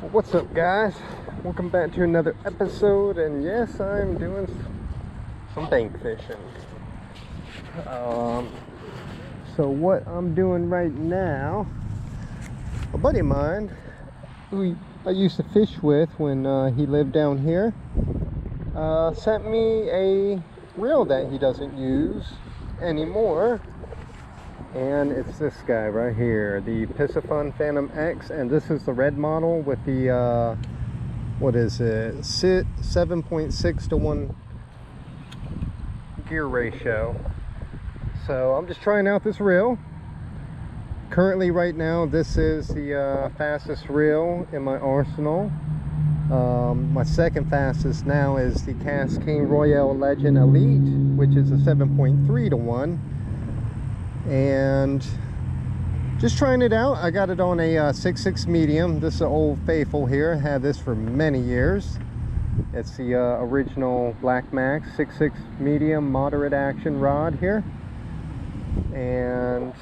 What's up, guys? Welcome back to another episode, and yes, I'm doing some bank fishing. So what I'm doing right now, a buddy of mine who I used to fish with when he lived down here sent me a reel that he doesn't use anymore, and it's this guy right here, the Piscifun Phantom X, and this is the red model with the what is it, 7.6 to 1 gear ratio. So I'm just trying out this reel. Currently right now this is the fastest reel in my arsenal. My second fastest now is the Kastking Royale Legend Elite, which is a 7.3 to 1. And just trying it out. I got it on a 6.6 medium. This is an old faithful here. Had this for many years. It's the original BlkMax 6.6 medium moderate action rod here. And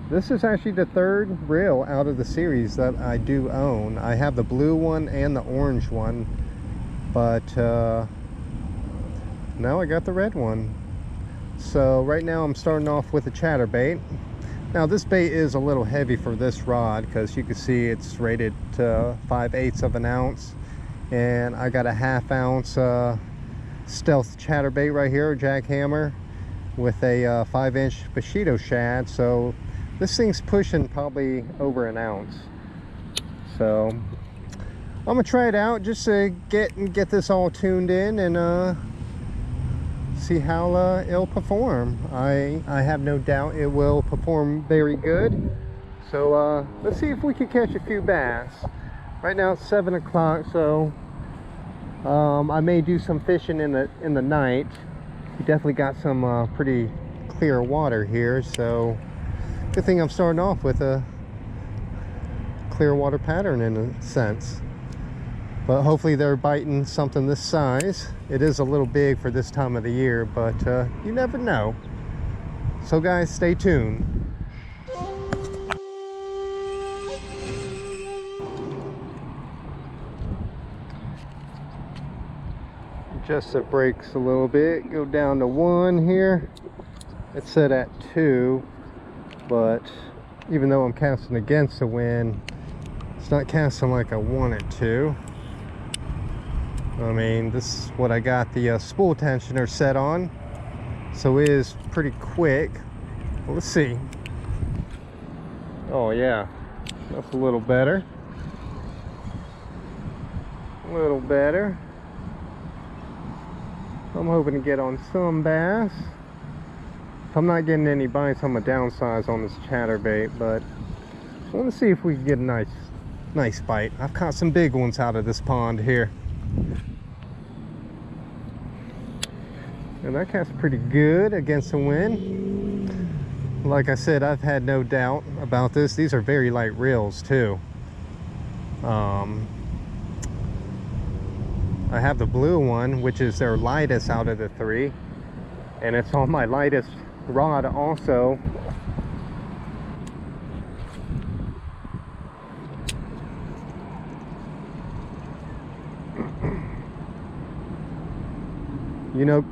this is actually the third reel out of the series that I do own. I have the blue one and the orange one, but now I got the red one. So right now I'm starting off with a chatterbait. Now this bait is a little heavy for this rod because you can see it's rated to 5/8 of an ounce, and I got a 1/2 ounce stealth chatterbait right here, a jackhammer with a 5-inch Bushido shad. So this thing's pushing probably over an ounce. So I'm gonna try it out just to get this all tuned in and see how it'll perform. I have no doubt it will perform very good. So let's see if we can catch a few bass. Right now it's 7 o'clock, so I may do some fishing in the night. We definitely got some pretty clear water here, so good thing I'm starting off with a clear water pattern in a sense. But hopefully they're biting something this size. It is a little big for this time of the year, but you never know. So guys, stay tuned. Adjust the brakes a little bit, go down to 1 here. It's set at 2, but even though I'm casting against the wind, it's not casting like I want it to. I mean, this is what I got the spool tensioner set on, so it is pretty quick. Well, let's see. Oh yeah, that's a little better. A little better. I'm hoping to get on some bass. If I'm not getting any bites, I'm gonna downsize on this chatterbait, but I want to see if we can get a nice bite. I've caught some big ones out of this pond here. And that casts pretty good against the wind. Like I said, I've had no doubt about this. These are very light reels too. I have the blue one, which is their lightest out of the 3, and it's on my lightest rod also. You know,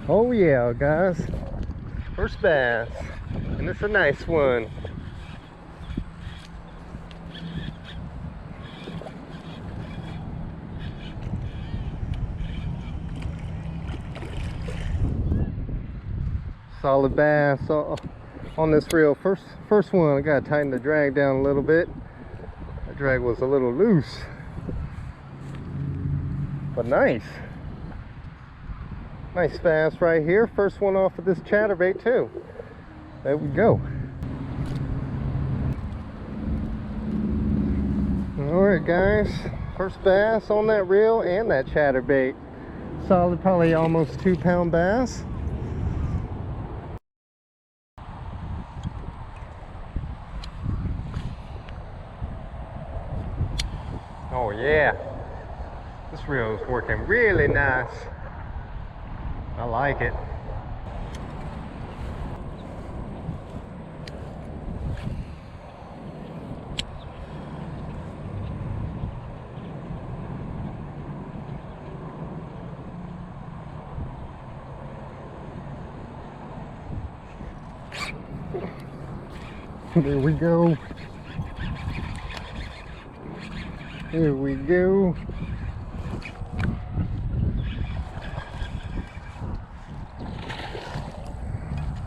oh yeah, guys, first bass, and it's a nice one. Solid bass on this reel. First one, I gotta tighten the drag down a little bit. The drag was a little loose, but nice bass right here. First one off of this chatterbait too. There we go. All right, guys, first bass on that reel and that chatterbait. Solid, probably almost 2-pound bass. Oh yeah, this reel is working really nice. I like it. There we go. Here we go.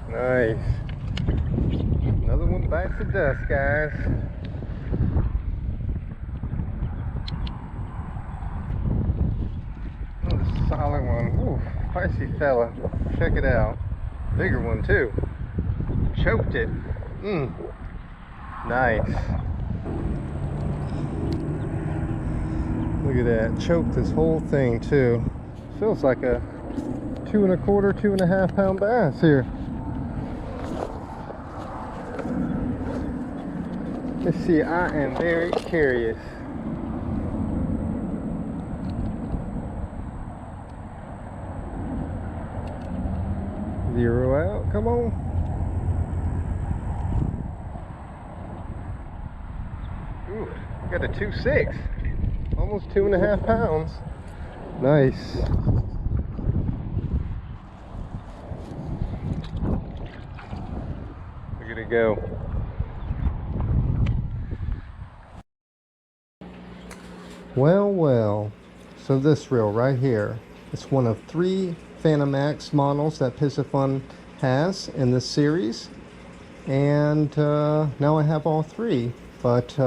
Nice. Another one bites the dust, guys. Another solid one. Ooh, spicy fella. Check it out. Bigger one too. Choked it. Nice. Look at that. Choked this whole thing too. Feels like a 2 1/4, 2.5 pound bass here. Let's see, I am very curious. Zero out, come on. Ooh, got a 2.6. Almost 2.5 pounds. Nice. Look at it go. Well, well. So this reel right here, it's one of 3 Phantom X models that Piscifun has in this series. And now I have all 3. But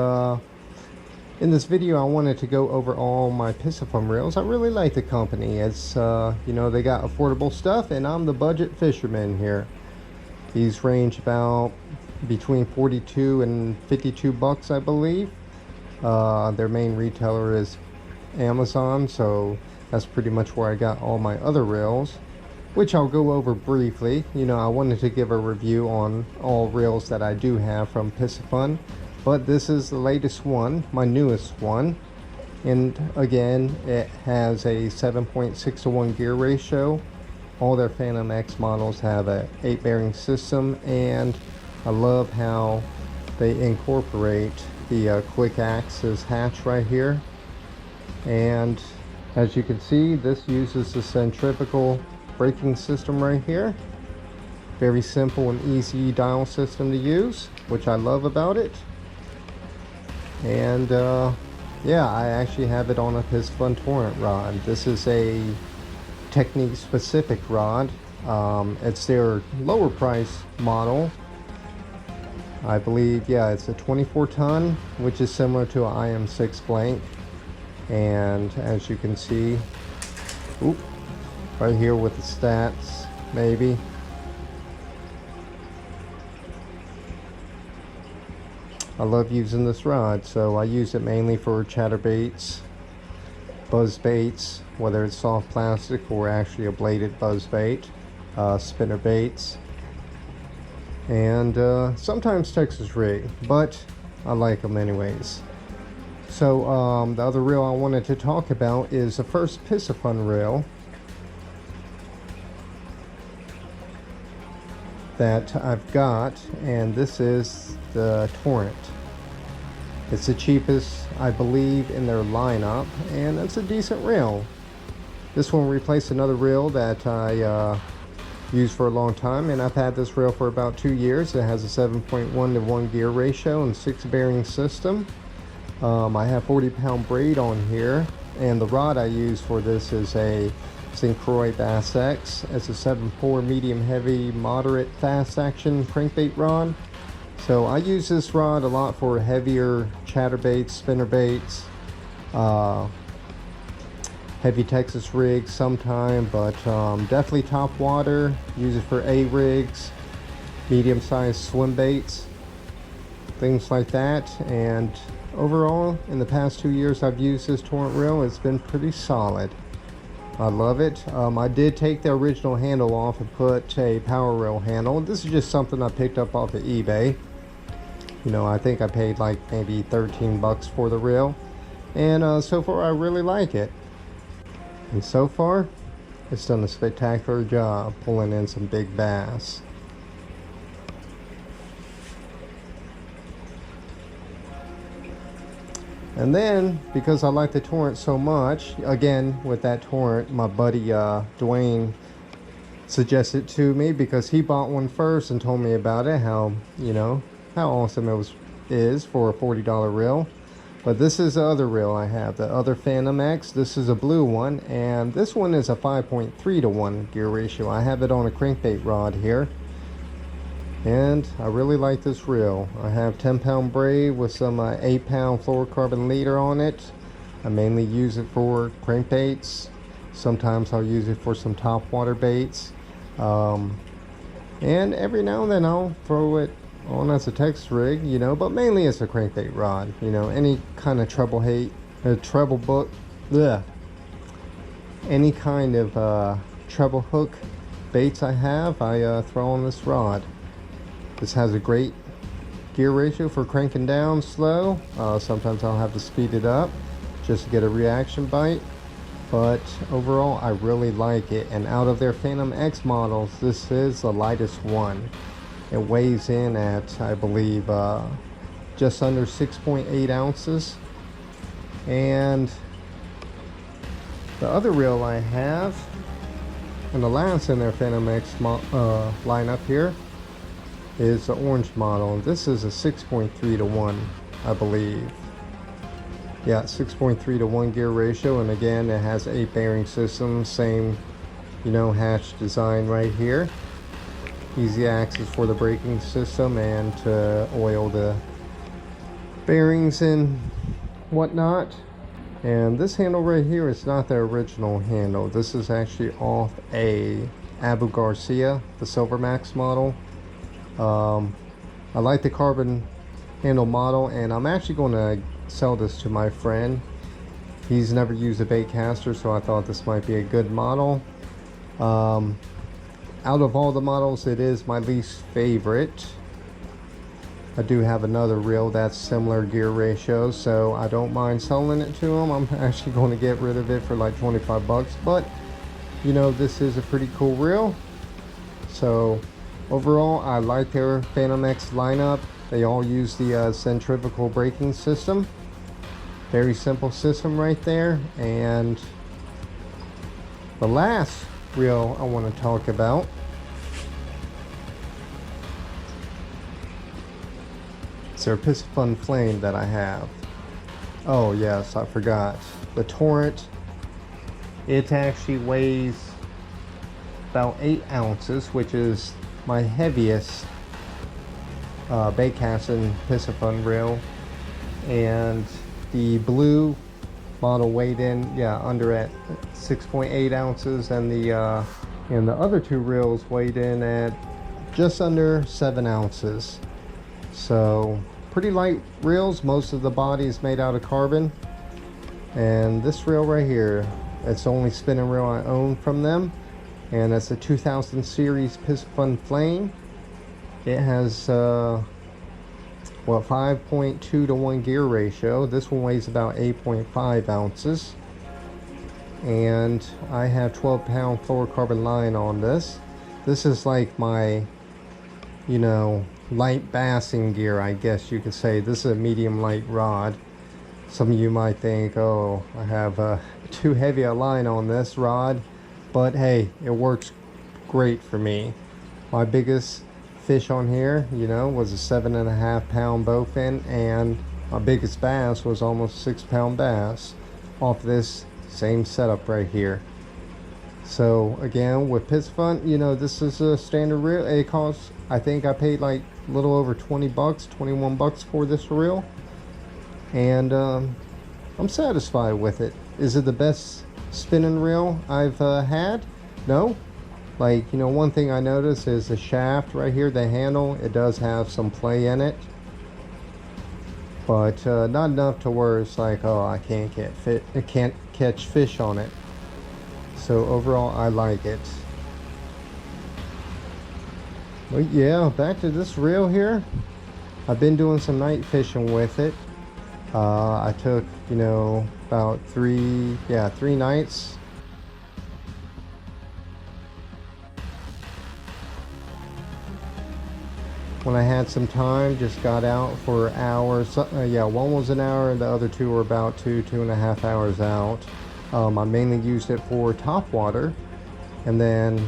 in this video, I wanted to go over all my Piscifun reels. I really like the company. It's, you know, they got affordable stuff, and I'm the budget fisherman here. These range about between 42 and 52 bucks, I believe. Their main retailer is Amazon, so that's pretty much where I got all my other reels, which I'll go over briefly. You know, I wanted to give a review on all reels that I do have from Piscifun. But this is the latest one, my newest one. And again, it has a 7.6:1 gear ratio. All their Phantom X models have a 8 bearing system, and I love how they incorporate the quick axis hatch right here. And as you can see, this uses the centrifugal braking system right here. Very simple and easy dial system to use, which I love about it. And yeah, I actually have it on a Piscifun Torrent rod. This is a technique specific rod. It's their lower price model. I believe, yeah, it's a 24 ton, which is similar to an IM6 blank. And as you can see, oop, right here with the stats, maybe. I love using this rod, so I use it mainly for chatterbaits, buzz baits, whether it's soft plastic or actually a bladed buzz bait, spinner baits, and sometimes Texas rig, but I like them anyways. So the other reel I wanted to talk about is the first Piscifun reel that I've got, and this is the Torrent. It's the cheapest, I believe, in their lineup, and it's a decent reel. This one replaced another reel that I used for a long time, and I've had this reel for about 2 years. It has a 7.1:1 gear ratio and 6 bearing system. I have 40-pound braid on here, and the rod I use for this is a St. Croix Bass X. It's a 7.4 medium heavy moderate fast action crankbait rod. So I use this rod a lot for heavier chatterbaits, spinnerbaits, heavy Texas rigs sometime, but definitely top water. Use it for A rigs, medium-sized swim baits, things like that. And overall, in the past 2 years I've used this Torrent reel, it's been pretty solid. I love it. I did take the original handle off and put a power reel handle. This is just something I picked up off of eBay. You know, I think I paid like maybe 13 bucks for the reel, and so far I really like it. And so far, it's done a spectacular job pulling in some big bass. And then, because I like the Torrent so much, again, with that Torrent, my buddy Dwayne suggested to me, because he bought one first and told me about it, how, you know, how awesome is for a $40 reel. But this is the other reel I have, the other Phantom X. This is a blue one, and this one is a 5.3 to 1 gear ratio. I have it on a crankbait rod here, and I really like this reel. I have 10-pound braid with some 8-pound fluorocarbon leader on it. I mainly use it for crankbaits. Sometimes I'll use it for some top water baits, and every now and then I'll throw it on as a text rig, you know, but mainly it's a crankbait rod. You know, any kind of any kind of treble hook baits I have, I throw on this rod. This has a great gear ratio for cranking down slow. Sometimes I'll have to speed it up just to get a reaction bite, but overall I really like it. And out of their Phantom X models, this is the lightest one. It weighs in at, I believe, just under 6.8 ounces. And the other reel I have, and the last in their Phantom X lineup here, is the orange model. This is a 6.3 to 1, I believe. Yeah, 6.3 to 1 gear ratio, and again, it has 8 bearing systems, same, you know, hatch design right here. Easy access for the braking system and to oil the bearings and whatnot. And this handle right here is not the original handle. This is actually off a Abu Garcia, the Silver Max model. I like the carbon handle model, and I'm actually going to sell this to my friend. He's never used a bait caster, so I thought this might be a good model. Out of all the models, it is my least favorite. I do have another reel that's similar gear ratio, so I don't mind selling it to him. I'm actually going to get rid of it for like 25 bucks, but you know, this is a pretty cool reel. So overall, I like their Phantom X lineup. They all use the centrifugal braking system. Very simple system right there. And the last reel I want to talk about is their Piscifun Flame that I have. Oh yes, I forgot. The Torrent. It actually weighs about 8 ounces, which is my heaviest bait casting Piscifun reel. And the blue model weighed in, under at 6.8 ounces, and the other two reels weighed in at just under 7 ounces. So pretty light reels. Most of the body is made out of carbon. And this reel right here, it's the only spinning reel I own from them, and it's a 2000 series Piscifun Flame. It has 5.2 to 1 gear ratio. This one weighs about 8.5 ounces, and I have 12-pound fluorocarbon line on this. This is like my, you know, light bassing gear, I guess you could say. This is a medium light rod. Some of you might think, oh, I have too heavy a line on this rod, but hey, it works great for me. My biggest fish on here, you know, was a 7.5-pound bowfin, and my biggest bass was almost 6-pound bass off this same setup right here. So again, with Piscifun, you know, this is a standard reel. It costs, I think I paid like a little over 20 bucks, 21 bucks for this reel, and I'm satisfied with it. Is it the best spinning reel I've had? No. Like, you know, one thing I noticed is the shaft right here, the handle, it does have some play in it, but not enough to where it's like, oh, I can't catch fish on it. So overall, I like it. But yeah, back to this reel here. I've been doing some night fishing with it. I took, you know, about three nights. When I had some time, just got out for hours. One was an hour, and the other two were about 2.5 hours out. I mainly used it for top water, and then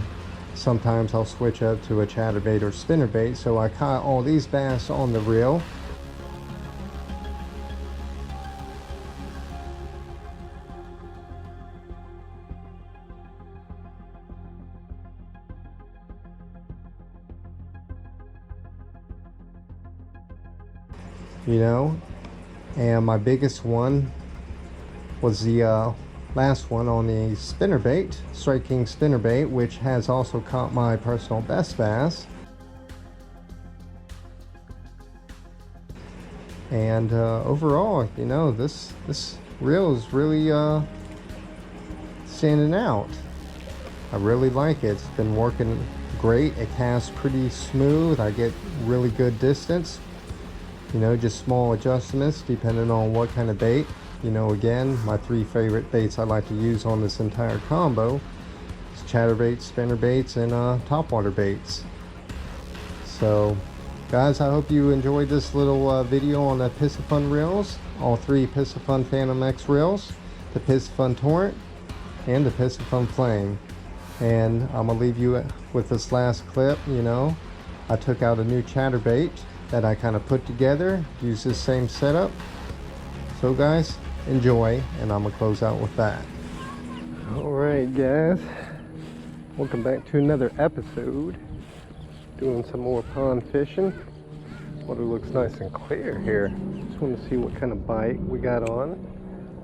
sometimes I'll switch up to a chatterbait or spinnerbait. So I caught all these bass on the reel. You know, and my biggest one was the last one on the spinnerbait, Strike King spinnerbait, which has also caught my personal best bass. And overall, you know, this reel is really standing out. I really like it. It's been working great. It casts pretty smooth. I get really good distance. You know, just small adjustments depending on what kind of bait. You know, again, my three favorite baits I like to use on this entire combo is chatterbaits, spinnerbaits, and topwater baits. So, guys, I hope you enjoyed this little video on the Piscifun Reels. All three Piscifun Phantom X reels, the Piscifun Torrent, and the Piscifun Flame. And I'm going to leave you with this last clip. You know, I took out a new chatterbait that I kind of put together, use this same setup. So guys, enjoy, and I'm gonna close out with that. All right, guys, welcome back to another episode. Doing some more pond fishing. Water looks nice and clear here. Just want to see what kind of bite we got on.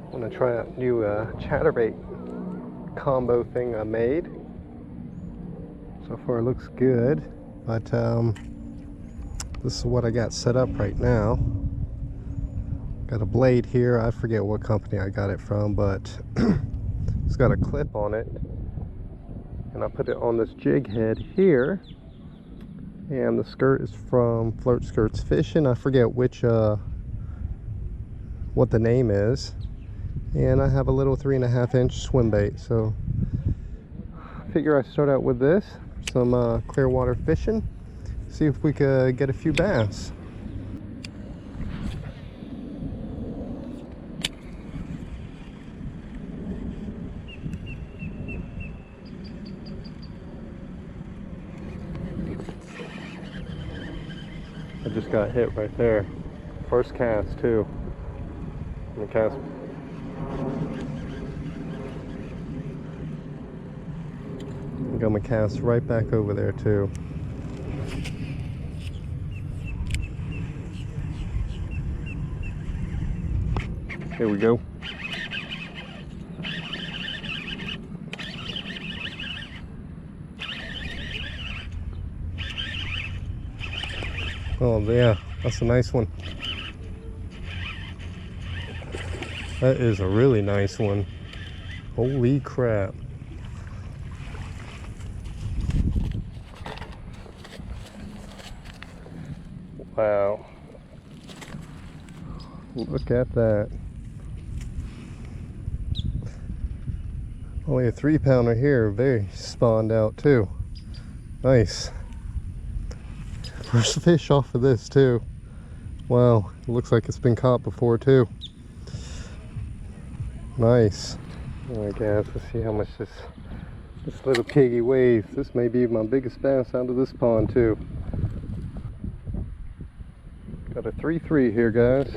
I want to try a new chatterbait combo thing I made. So far it looks good, but this is what I got set up right now. Got a blade here. I forget what company I got it from, but it's got a clip on it. And I put it on this jig head here. And the skirt is from Flirt Skirts Fishing. I forget which, what the name is. And I have a little 3.5 inch swim bait. So I figure I start out with this, some clear water fishing. See if we could get a few bass. I just got hit right there. First cast too. I'm gonna cast. I'm gonna cast right back over there too. Here we go. Oh yeah, that's a nice one. That is a really nice one. Holy crap. Wow. Look at that. Only a 3-pounder here. They spawned out too. Nice. First fish off of this too. Wow, it looks like it's been caught before too. Nice. Oh my gosh, let's see how much this little piggy weighs. This may be my biggest bass out of this pond too. Got a 3-3 here, guys.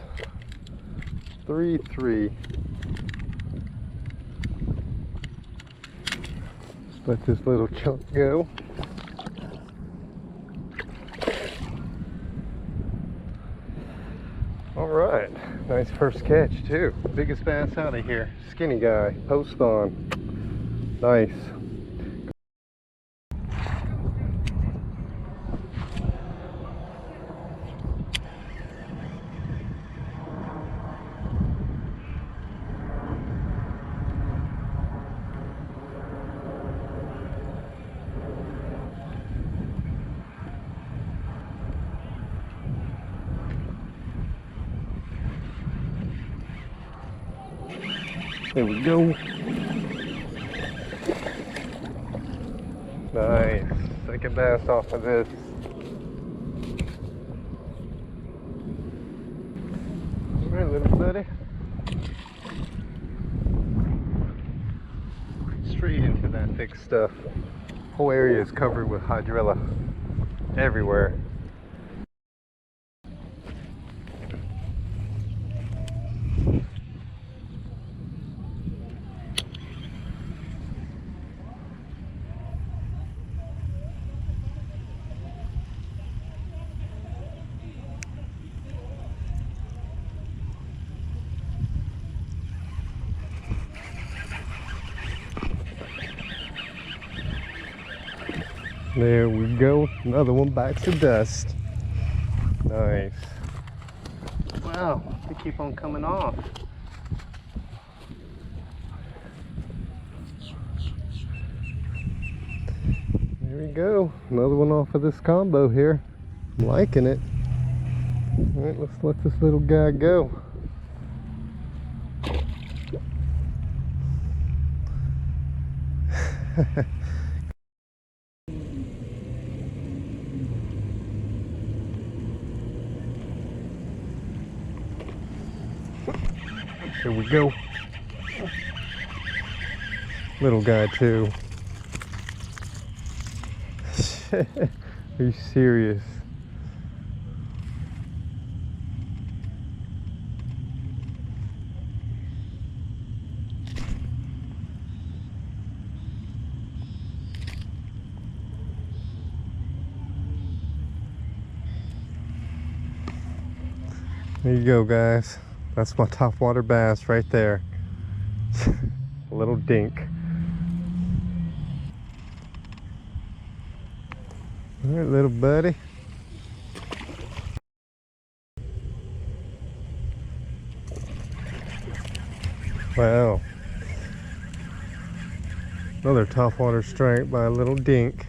3-3. Just let this little chunk go. Alright, nice first catch too. Biggest bass out of here. Skinny guy, post spawn. Nice. There we go. Nice. Second bass off of this. Alright, little buddy. Straight into that thick stuff. Whole area is covered with hydrilla everywhere. There we go, another one bites the dust. Nice. Wow, they keep on coming off. There we go, another one off of this combo here. I'm liking it. Alright, let's let this little guy go. Here we go. Little guy too. Are you serious? There you go, guys. That's my topwater bass right there. A little dink. All right, little buddy. Wow. Another topwater strike by a little dink.